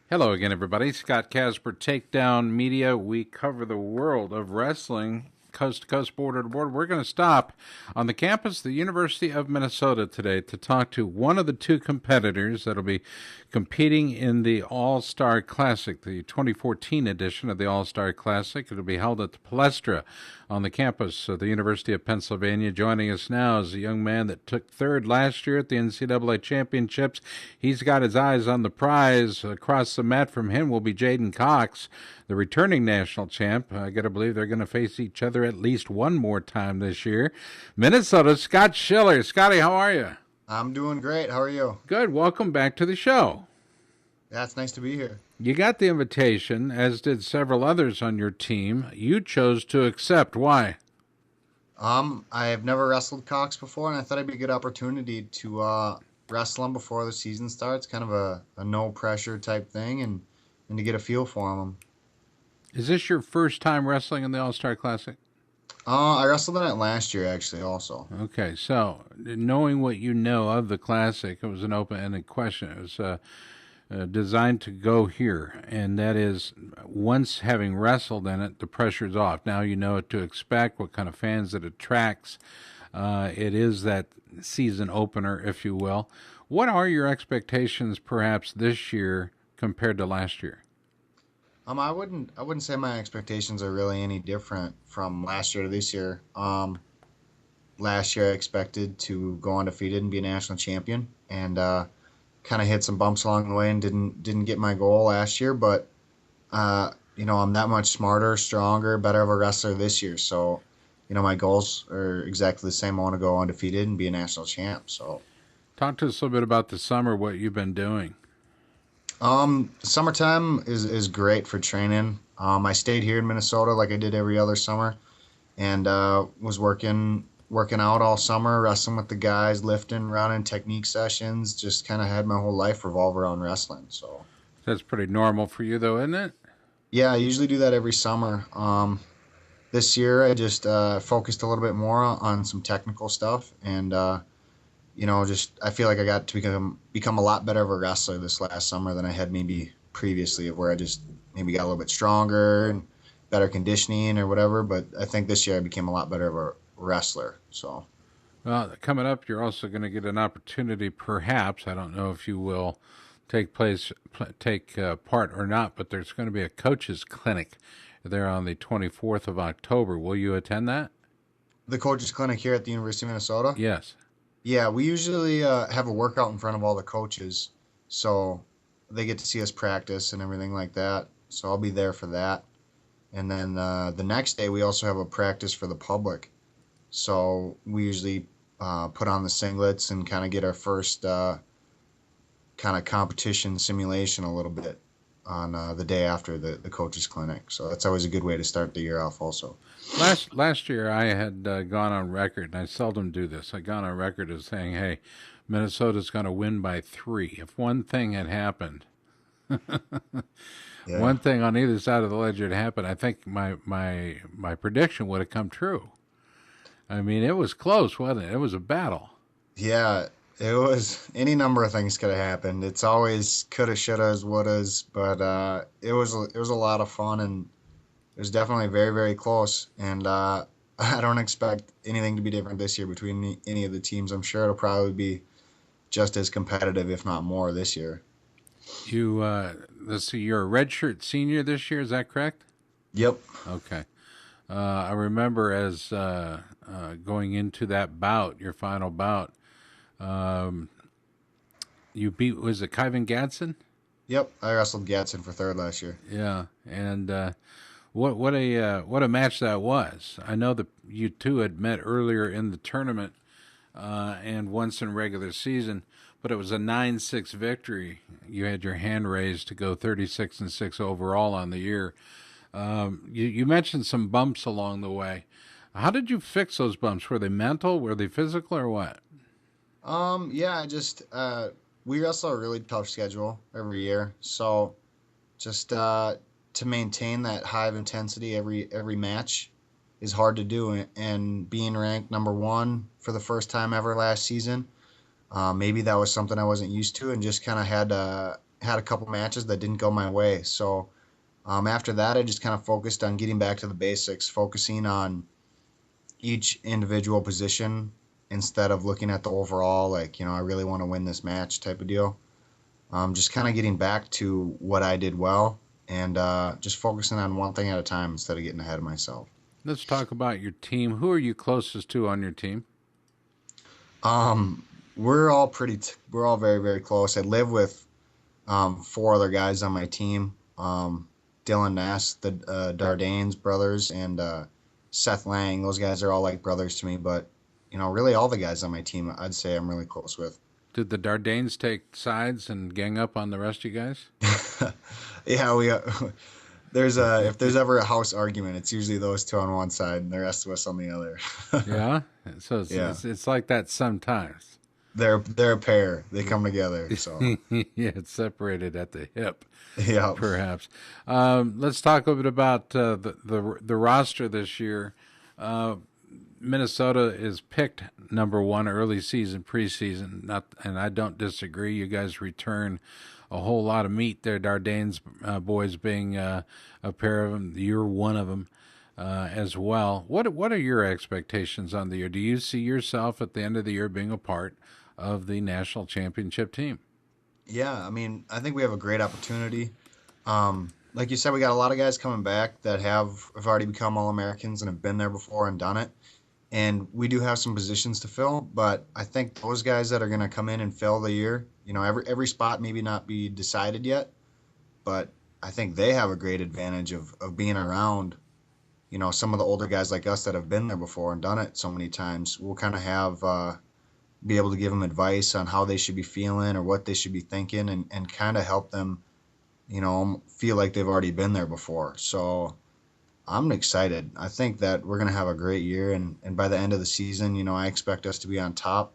Hello again, everybody. Scott Casper, Takedown Media. We cover the world of wrestling, coast to coast, border to border. We're going to stop on the campus of the University of Minnesota today to talk to one of the two competitors that'll be competing in the AllStar Classic, the 2014 edition of the AllStar Classic. It'll be held at the Palestra on the campus of the University of Pennsylvania. Joining us now is a young man that took third last year at the NCAA Championships. He's got his eyes on the prize. Across the mat from him will be JD Cox, the returning national champ. I got to believe they're going to face each other at least one more time this year. Minnesota, Scott Schiller. Scotty, how are you? I'm doing great. How are you? Good. Welcome back to the show. Yeah, it's nice to be here. You got the invitation, as did several others on your team. You chose to accept. Why? I have never wrestled Cox before, and I thought it'd be a good opportunity to wrestle him before the season starts. Kind of a no pressure type thing, and to get a feel for him. Is this your first time wrestling in the All-Star Classic? I wrestled in it last year, actually, also. Okay, so knowing what you know of the Classic, it was an open-ended question. It was designed to go here, and that is, once having wrestled in it, the pressure's off. Now you know what to expect, what kind of fans it attracts. It is that season opener, if you will. What are your expectations, perhaps this year compared to last year? I wouldn't say my expectations are really any different from last year to this year. Last year I expected to go undefeated and be a national champion, and kind of hit some bumps along the way and didn't get my goal last year, but I'm that much smarter, stronger, better of a wrestler this year. So, my goals are exactly the same. I want to go undefeated and be a national champ. So, Talk to us a little bit about the summer, what you've been doing. summertime is great for training. I stayed here in Minnesota like I did every other summer, and was working out all summer, wrestling with the guys, lifting, running, technique sessions. Just kind of had my whole life revolve around wrestling. So. That's pretty normal for you, though, isn't it? Yeah, I usually do that every summer. This year I just focused a little bit more on some technical stuff, and just I feel like I got to become a lot better of a wrestler this last summer than I had maybe previously, of where I just maybe got a little bit stronger and better conditioning or whatever. But I think this year I became a lot better of a wrestler. So. Well, coming up, you're also going to get an opportunity, perhaps. I don't know if you will take part or not, but there's going to be a coaches clinic there on the 24th of October. Will you attend that? The coaches clinic here at the University of Minnesota. Yes. Yeah, we usually have a workout in front of all the coaches, so they get to see us practice and everything like that. So I'll be there for that. And then the next day we also have a practice for the public. So we usually put on the singlets and kind of get our first kind of competition simulation a little bit on the day after the coaches clinic. So that's always a good way to start the year off also. Last year, I had gone on record, and I seldom do this. I gone on record as saying, "Hey, Minnesota's going to win by 3." If one thing had happened, Yeah. one thing on either side of the ledger had happened, I think my prediction would have come true. I mean, it was close, wasn't it? It was a battle. Yeah, it was any number of things could have happened. It's always coulda, shouldas, wouldas, but it was a lot of fun, and it was definitely very, very close. And I don't expect anything to be different this year between any of the teams. I'm sure it'll probably be just as competitive, if not more, this year. You let's see, you're a redshirt senior this year. Is that correct? Yep. Okay. I remember as going into that bout, your final bout, um, you beat, was it Kyvan Gadsden? Yep. I wrestled Gadsden for third last year. Yeah, and what a match that was. I know that you two had met earlier in the tournament and once in regular season, but it was a 9-6 victory. You had your hand raised to go 36-6 overall on the year. You mentioned some bumps along the way. How did you fix those bumps? Were they mental? Were they physical, or what? Yeah, I just we wrestle a really tough schedule every year, so just to maintain that high of intensity every match is hard to do. And being ranked number one for the first time ever last season, maybe that was something I wasn't used to, and just kind of had a couple matches that didn't go my way. So after that, I just kind of focused on getting back to the basics, focusing on each individual position instead of looking at the overall, like, I really want to win this match type of deal. Just kind of getting back to what I did well and just focusing on one thing at a time instead of getting ahead of myself. Let's talk about your team. Who are you closest to on your team? Um, we're all very, very close. I live with four other guys on my team. Dylan Nass, the Dardanes brothers, and Seth Lang. Those guys are all like brothers to me, but really all the guys on my team, I'd say I'm really close with. Did the Dardanes take sides and gang up on the rest of you guys? Yeah, we there's if there's ever a house argument, it's usually those two on one side and the rest of us on the other. Yeah. So Yeah, it's like that sometimes. they're a pair. They come together. So Yeah, it's separated at the hip, yeah, perhaps. Let's talk a bit about the roster this year. Uh, Minnesota is picked number one early season, preseason. Not, and I don't disagree. You guys return a whole lot of meat there. Dardane's boys being a pair of them. You're one of them as well. What are your expectations on the year? Do you see yourself at the end of the year being a part of the national championship team? yeah. I mean, I think we have a great opportunity. Like you said, we got a lot of guys coming back that have already become All Americans and have been there before and done it. And we do have some positions to fill, but I think those guys that are going to come in and fill the year, every spot maybe not be decided yet, but I think they have a great advantage of being around, some of the older guys like us that have been there before and done it so many times. We'll kind of have be able to give them advice on how they should be feeling or what they should be thinking, and kind of help them, feel like they've already been there before. So I'm excited. I think that we're going to have a great year, and by the end of the season, I expect us to be on top.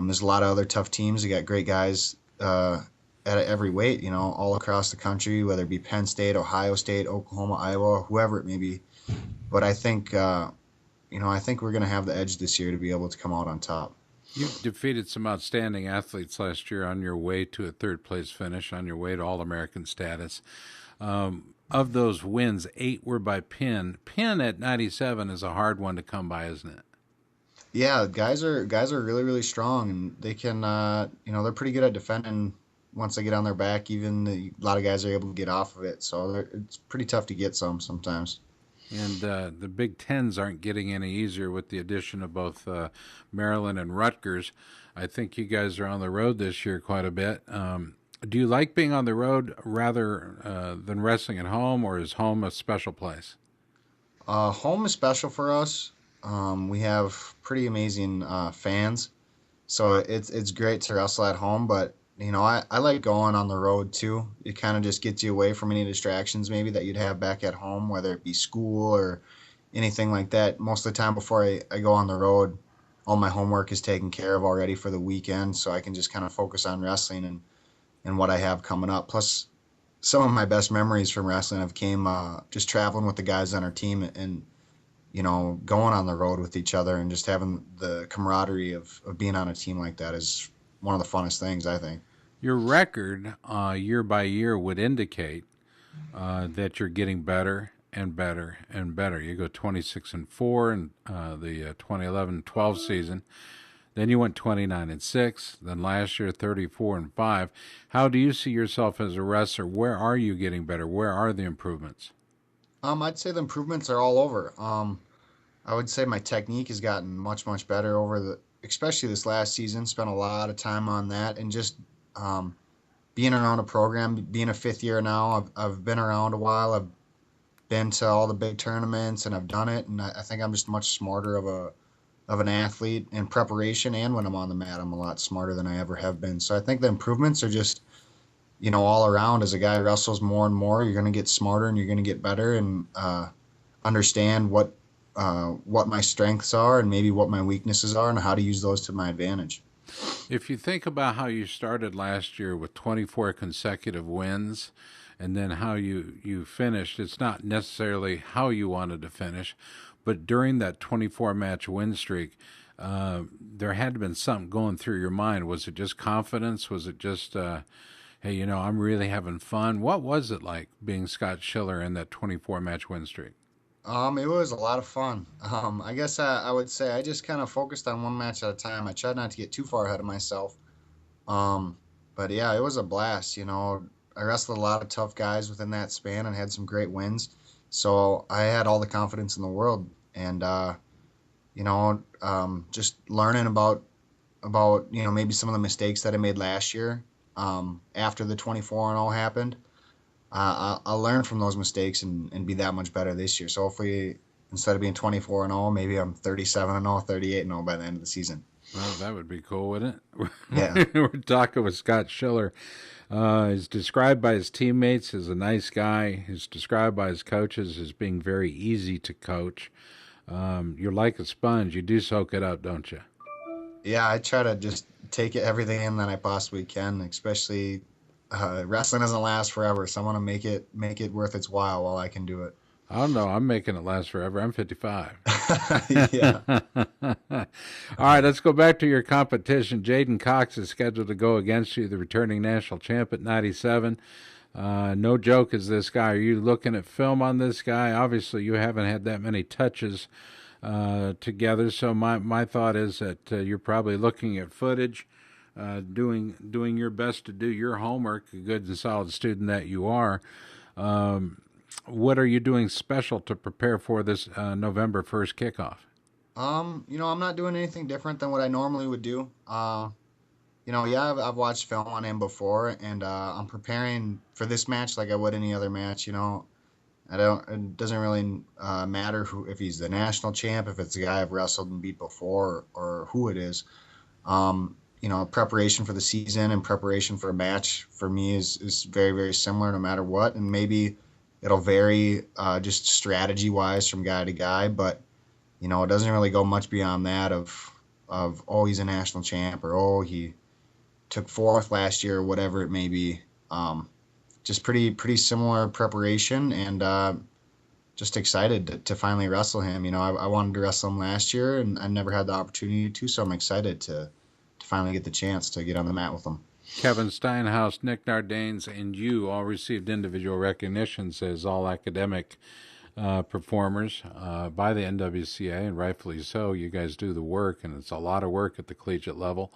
There's a lot of other tough teams. You got great guys at every weight, all across the country, whether it be Penn State, Ohio State, Oklahoma, Iowa, whoever it may be. But I think we're going to have the edge this year to be able to come out on top. You defeated some outstanding athletes last year on your way to a third place finish, on your way to All American status. Of those wins, 8 were by pin. Pin at 97 is a hard one to come by, isn't it? Yeah, guys are really, really strong, and they can they're pretty good at defending once they get on their back. Even a lot of guys are able to get off of it, so it's pretty tough to get sometimes. And the Big Tens aren't getting any easier with the addition of both Maryland and Rutgers. I think you guys are on the road this year quite a bit. Do you like being on the road rather than wrestling at home, or is home a special place? Home is special for us. We have pretty amazing fans, so it's great to wrestle at home. But I like going on the road too. It kind of just gets you away from any distractions maybe that you'd have back at home, whether it be school or anything like that. Most of the time before I go on the road, all my homework is taken care of already for the weekend, so I can just kind of focus on wrestling and what I have coming up. Plus, some of my best memories from wrestling have came just traveling with the guys on our team and going on the road with each other and just having the camaraderie of being on a team like that is one of the funnest things, I think. Your record year by year would indicate that you're getting better and better and better. You go 26-4 in the 2011-12 season. Then you went 29-6. Then last year 34-5. How do you see yourself as a wrestler? Where are you getting better? Where are the improvements? I'd say the improvements are all over. I would say my technique has gotten much, much better especially this last season. Spent a lot of time on that, and just um, being around a program, being a fifth year now. I've been around a while. I've been to all the big tournaments, and I've done it. And I think I'm just much smarter of an athlete in preparation, and when I'm on the mat, I'm a lot smarter than I ever have been. So I think the improvements are just all around. As a guy who wrestles more and more, you're going to get smarter and you're going to get better, and understand what my strengths are and maybe what my weaknesses are and how to use those to my advantage. If you think about how you started last year with 24 consecutive wins, and then how you finished, it's not necessarily how you wanted to finish, but during that 24 match win streak, there had to have been something going through your mind. Was it just confidence? Was it just hey, I'm really having fun. What was it like being Scott Schiller in that 24 match win streak? It was a lot of fun. I guess I would say I just kind of focused on one match at a time. I tried not to get too far ahead of myself. Um, but yeah, it was a blast. I wrestled a lot of tough guys within that span and had some great wins. So I had all the confidence in the world, and just learning about maybe some of the mistakes that I made last year. After the 24-0 happened, I'll learn from those mistakes and be that much better this year. So hopefully, instead of being 24-0, maybe I'm 37-0, 38-0 by the end of the season. Well, that would be cool, wouldn't Yeah. it? We're talking with Scott Schiller. He's described by his teammates as a nice guy. He's described by his coaches as being very easy to coach. You're like a sponge. You do soak it up, don't you? Yeah, I try to just take everything in that I possibly can, especially wrestling doesn't last forever, so I want to make it worth its while I can do it. I don't know. I'm making it last forever. I'm 55. Yeah. All right, let's go back to your competition. JD Cox is scheduled to go against you, the returning national champ at 97. No joke is this guy. Are you looking at film on this guy? Obviously, you haven't had that many touches together, so my thought is that you're probably looking at footage, doing your best to do your homework, a good and solid student that you are. What are you doing special to prepare for this November 1st kickoff? I'm not doing anything different than what I normally would do. Yeah, I've watched film on him before, and I'm preparing for this match like I would any other match. I don't. It doesn't really matter if he's the national champ, if it's a guy I've wrestled and beat before, or who it is. Preparation for the season and preparation for a match for me is very very similar no matter what, and maybe it'll vary just strategy wise from guy to guy, but it doesn't really go much beyond that of oh, he's a national champ, or oh, he took fourth last year, or whatever it may be. Just pretty similar preparation, and just excited to finally wrestle him. I wanted to wrestle him last year, and I never had the opportunity to, so I'm excited to finally get the chance to get on the mat with him. Kevin Steinhaus, Nick Nardanes, and you all received individual recognitions as all academic performers by the NWCA, and rightfully so. You guys do the work, and it's a lot of work at the collegiate level.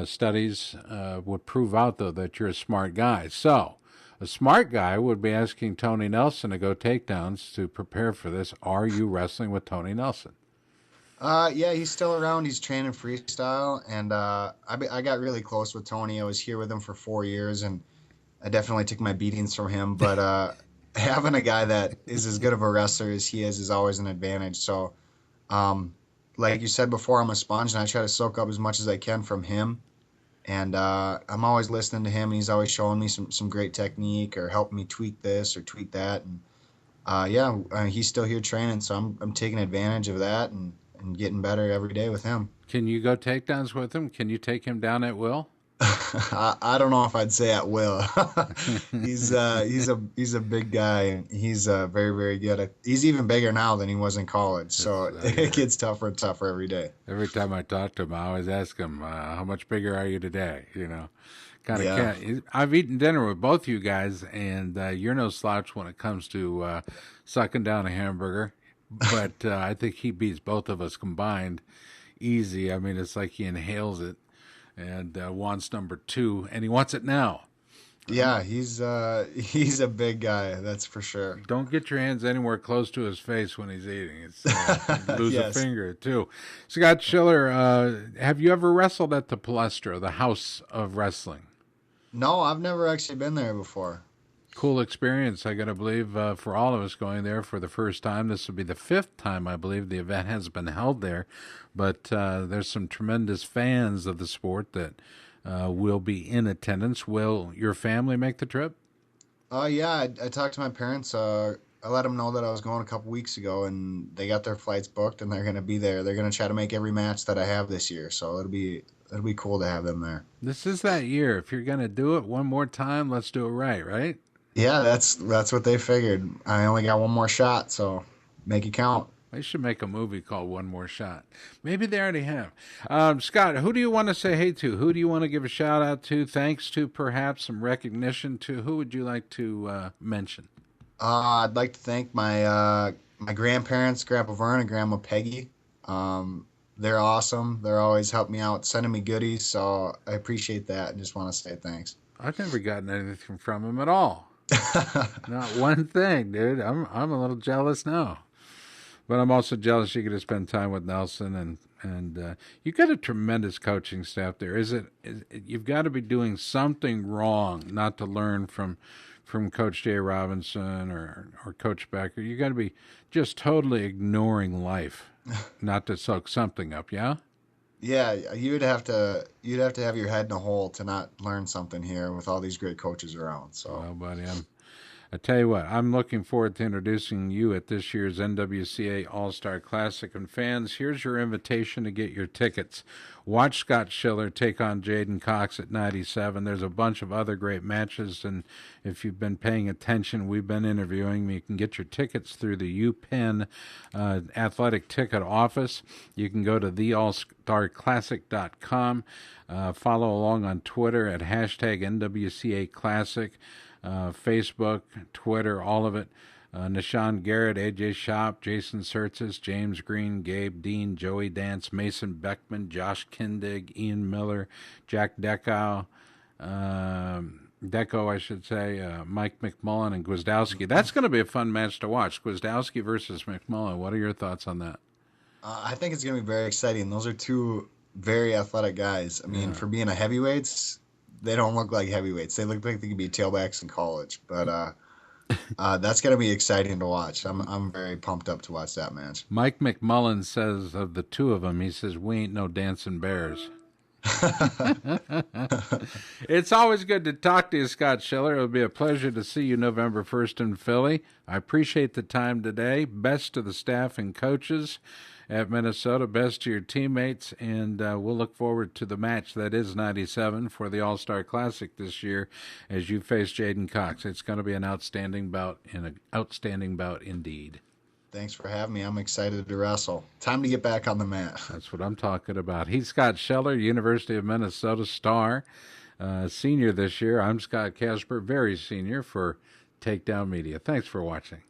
Studies would prove out, though, that you're a smart guy. So, a smart guy would be asking Tony Nelson to go takedowns to prepare for this. Are you wrestling with Tony Nelson? Yeah, he's still around. He's training freestyle, and I got really close with Tony. I was here with him for 4 years, and I definitely took my beatings from him. But having a guy that is as good of a wrestler as he is always an advantage. So, like you said before, I'm a sponge, and I try to soak up as much as I can from him. And I'm always listening to him, and he's always showing me some great technique or helping me tweak this or tweak that. And he's still here training, so I'm taking advantage of that and getting better every day with him. Can you go takedowns with him? Can you take him down at will? I don't know if I'd say at will. he's a big guy, and he's very very good. He's even bigger now than he was in college, so it gets tougher and tougher every day. Every time I talk to him, I always ask him, "How much bigger are you today?" Kind of Yeah. can't. I've eaten dinner with both you guys, and you're no slouch when it comes to sucking down a hamburger. But I think he beats both of us combined easy. I mean, it's like he inhales it and wants number two, and he wants it now. Yeah, he's a big guy, that's for sure. Don't get your hands anywhere close to his face when he's eating. It's lose a Yes. finger too. Scott Schiller, have you ever wrestled at the Palestra, the House of Wrestling? No, I've never actually been there before. Cool experience, I gotta believe, for all of us going there for the first time. This will be the fifth time, I believe, the event has been held there. But there's some tremendous fans of the sport that will be in attendance. Will your family make the trip? Yeah, I talked to my parents. I let them know that I was going a couple weeks ago, and they got their flights booked, and they're gonna be there. They're gonna try to make every match that I have this year, so it'll be cool to have them there. This is that year. If you're gonna do it one more time, let's do it right, right? Yeah, that's what they figured. I only got one more shot, so make it count. They should make a movie called One More Shot. Maybe they already have. Scott, who do you want to say hey to? Who do you want to give a shout out to? Thanks to, perhaps some recognition to? Who would you like to mention? I'd like to thank my grandparents, Grandpa Vern and Grandma Peggy. They're awesome. They're always helping me out, sending me goodies. So I appreciate that and just want to say thanks. I've never gotten anything from him at all. Not one thing, dude. I'm a little jealous now. But I'm also jealous you get to spend time with Nelson, and you got a tremendous coaching staff there. You've got to be doing something wrong not to learn from Coach Jay Robinson or Coach Becker. You got to be just totally ignoring life not to soak something up. Yeah. Yeah, you'd have to have your head in a hole to not learn something here with all these great coaches around. So, Well, buddy, I tell you what, I'm looking forward to introducing you at this year's NWCA All-Star Classic. And fans, here's your invitation to get your tickets. Watch Scott Schiller take on JD Cox at 97. There's a bunch of other great matches, and if you've been paying attention, we've been interviewing. You can get your tickets through the UPenn Athletic Ticket Office. You can go to theallstarclassic.com. Follow along on Twitter at hashtag NWCA Classic. Facebook, Twitter, all of it. Nishan Garrett, AJ Shop, Jason Sertzis, James Green, Gabe Dean, Joey Dance, Mason Beckman, Josh Kindig, Ian Miller, Jack Deco, I should say, Mike McMullen, and Gwizdowski. That's going to be a fun match to watch. Gwizdowski versus McMullen. What are your thoughts on that? I think it's going to be very exciting. Those are two very athletic guys. I mean, for being a heavyweights, they don't look like heavyweights. They look like they could be tailbacks in college. But that's going to be exciting to watch. I'm very pumped up to watch that match. Mike McMullen says of the two of them, he says, we ain't no dancing bears. It's always good to talk to you, Scott Schiller. It'll be a pleasure to see you November 1st in Philly. I appreciate the time today. Best to the staff and coaches at Minnesota. Best to your teammates, and we'll look forward to the match that is 97 for the All-Star Classic this year as you face JD Cox. It's going to be an outstanding bout, and an outstanding bout indeed. Thanks for having me. I'm excited to wrestle. Time to get back on the mat. That's what I'm talking about. He's Scott Schiller, University of Minnesota star, senior this year. I'm Scott Casper, very senior for Takedown Media. Thanks for watching.